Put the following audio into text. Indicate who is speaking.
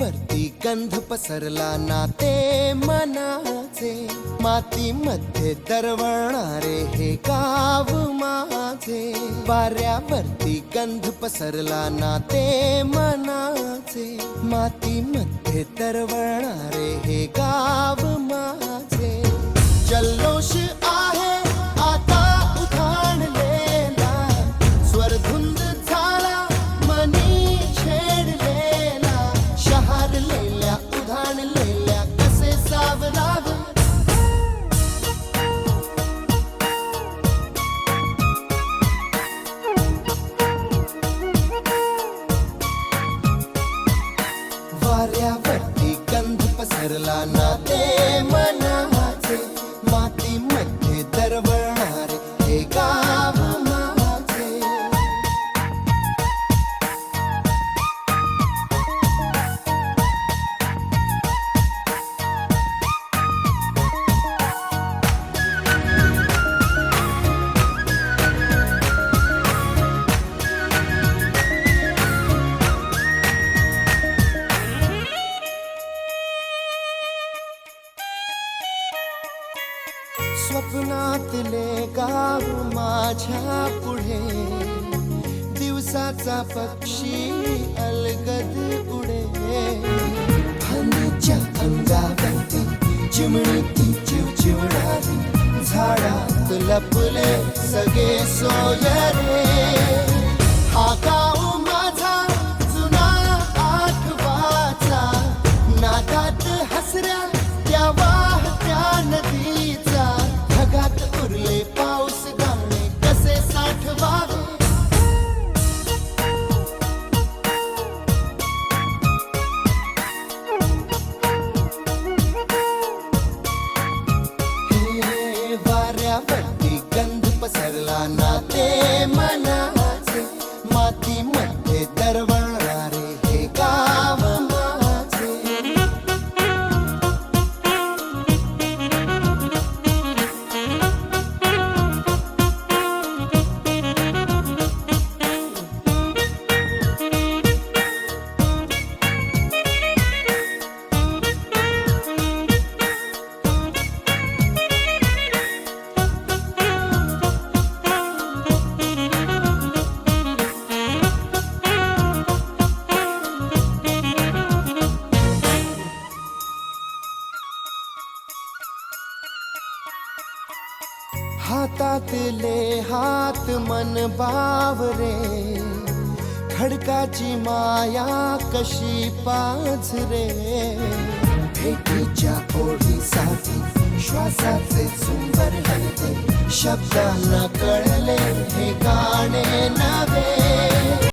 Speaker 1: वाऱ्यावरती गंध पसरला नाते मनाचे, मातीमध्ये दरवळणारे हे गाव माझे. वाऱ्यावरती गंध पसरला नाते मनाचे, मातीमध्ये दरवळणारे हे गाव माझे. जल्लोष आहे आता उधाणलेला, स्वरधुंद झाला मनी छेडलेला. शहारलेल्या उधाणलेल्या कसे सावरावे, वाऱ्यावरती गंध पसरला नाते मनाचे, मातीमध्ये दरवळणारे हे गाव माझे. स्वप्नातले गाव माझ्या पुढे, दिवसाचा पक्षी अलगद उडे. फांदीच्या अंगावरती चिमणी चिवचिवणारी, झाडात लपले सगळे सोयरे. हा गाव माझा जुना आठवाचा, नादात हसऱ्या त्या वाहत्या नदीचा. ढगात उरले पाऊस गाणे कसे साठवावे, हे वाऱ्यावरती गंध पसरला नाते मनाचे, मातीमध्ये दरवळणारे हे गाव माझे. हातातले हात मन बावरे, खडकाची माया कशी पाझरे. भेटीच्या ओढीसाठी श्वासाचे झुंबर हलते, शब्दांना कळले हे गाव